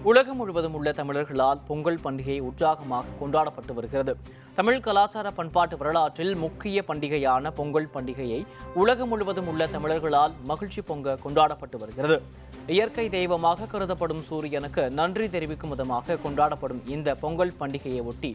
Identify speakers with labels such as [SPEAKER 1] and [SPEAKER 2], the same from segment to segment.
[SPEAKER 1] உலகம் முழுவதும் உள்ள தமிழர்களால் பொங்கல் பண்டிகை உற்சாகமாக கொண்டாடப்பட்டு வருகிறது. தமிழ் கலாச்சார பண்பாட்டு வரலாற்றில் முக்கிய பண்டிகையான பொங்கல் பண்டிகையை உலகம் முழுவதும் உள்ள தமிழர்களால் மகிழ்ச்சி பொங்க கொண்டாடப்பட்டு வருகிறது. இயற்கை தெய்வமாக கருதப்படும் சூரியனுக்கு நன்றி தெரிவிக்கும் விதமாக கொண்டாடப்படும் இந்த பொங்கல் பண்டிகையை ஒட்டி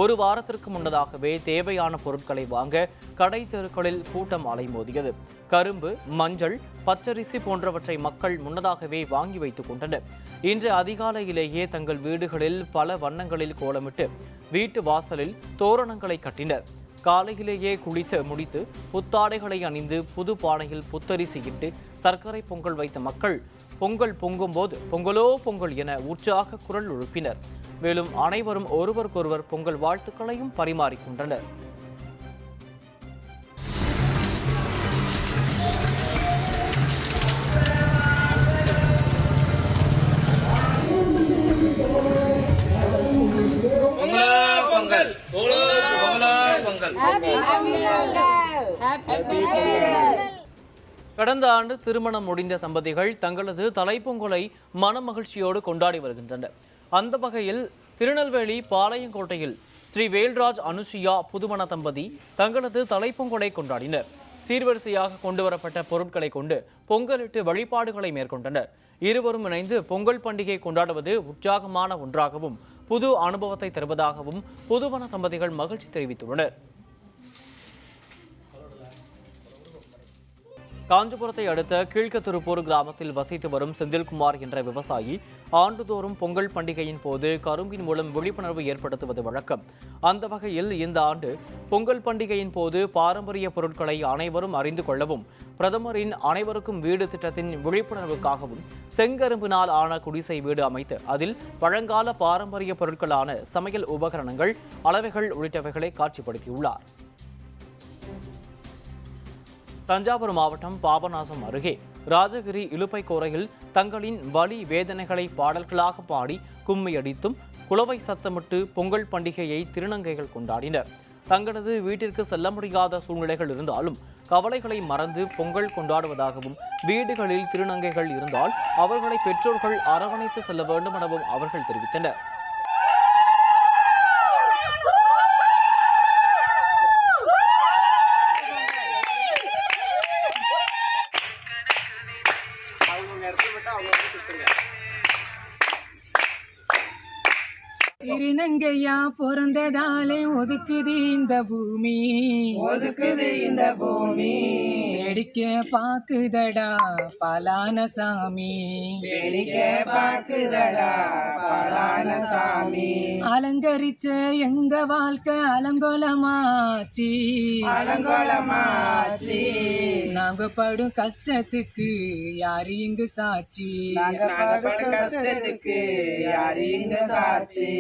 [SPEAKER 1] ஒரு வாரத்திற்கு முன்னதாகவே தேவையான பொருட்களை வாங்க கடை தெருக்களில் கூட்டம் அலைமோதியது. கரும்பு, மஞ்சள், பச்சரிசி போன்றவற்றை மக்கள் முன்னதாகவே வாங்கி வைத்துக் கொண்டனர். இன்று அதிகாலையிலேயே தங்கள் வீடுகளில் பல வண்ணங்களில் கோலமிட்டு வீட்டு வாசலில் தோரணங்களை கட்டினர். காலையிலேயே குளித்து முடித்து புத்தாடைகளை அணிந்து புது பானையில் புத்தரிசி இட்டு சர்க்கரை பொங்கல் வைத்த மக்கள் பொங்கல் பொங்கும் போது பொங்கலோ பொங்கல் என உற்சாக குரல் எழுப்பினர். மேலும் அனைவரும் ஒருவருக்கொருவர் பொங்கல் வாழ்த்துக்களையும் பரிமாறிக்கொண்டனர். கடந்த ஆண்டு திருமணம் முடிந்த தம்பதிகள் தங்களது தலைப்பொங்கலை மனமகிழ்ச்சியோடு கொண்டாடி வருகின்றனர். அந்த வகையில் திருநெல்வேலி பாளையங்கோட்டையில் ஸ்ரீ வேல்ராஜ் அனுசுயா புதுமண தம்பதி தங்களது தலைப்பொங்கலை கொண்டாடினர். சீர்வரிசையாக கொண்டுவரப்பட்ட பொருட்களை கொண்டு பொங்கலிட்டு வழிபாடுகளை மேற்கொண்டனர். இருவரும் இணைந்து பொங்கல் பண்டிகை கொண்டாடுவது உற்சாகமான ஒன்றாகவும் புது அனுபவத்தை தருவதாகவும் புதுமண தம்பதிகள் மகிழ்ச்சி தெரிவித்துள்ளனர். காஞ்சிபுரத்தை அடுத்த கீழ்கத்திருப்பூர் கிராமத்தில் வசித்து வரும் செந்தில்குமார் என்ற விவசாயி ஆண்டுதோறும் பொங்கல் பண்டிகையின் போது கரும்பின் மூலம் விழிப்புணர்வு ஏற்படுத்துவது வழக்கம். அந்த வகையில் இந்த ஆண்டு பொங்கல் பண்டிகையின் போது பாரம்பரிய பொருட்களை அனைவரும் அறிந்து கொள்ளவும் பிரதமரின் அனைவருக்கும் வீடு திட்டத்தின் விழிப்புணர்வுக்காகவும் செங்கரும்பினால் ஆன குடிசை வீடு அமைத்து அதில் பழங்கால பாரம்பரிய பொருட்களான சமையல் உபகரணங்கள், அளவைகள் உள்ளிட்டவைகளை காட்சிப்படுத்தியுள்ளார். தஞ்சாவூர் மாவட்டம் பாபநாசம் அருகே ராஜகிரி இலுப்பைக்கோரையில் தங்களின் வலி வேதனைகளை பாடல்களாக பாடி கும்மியடித்தும் குளவை சத்தமிட்டு பொங்கல் பண்டிகையை திருநங்கைகள் கொண்டாடினர். தங்களது வீட்டிற்கு செல்ல முடியாத சூழ்நிலைகள் இருந்தாலும் கவலைகளை மறந்து பொங்கல் கொண்டாடுவதாகவும் வீடுகளில் திருநங்கைகள் இருந்தால் அவர்களை பெற்றோர்கள் அரவணைத்து செல்ல வேண்டும் எனவும் அவர்கள் தெரிவித்தனர்.
[SPEAKER 2] திருநங்கையா பிறந்ததாலே ஒதுக்குது இந்த பூமி, வேடிக்க பாக்குதடா பலான சாமி, அலங்கரிச்ச எங்க வாழ்க்கை அலங்கோலமாச்சி, நாங்க படும் கஷ்டத்துக்கு யாரு இங்கு சாட்சி,
[SPEAKER 3] சாட்சி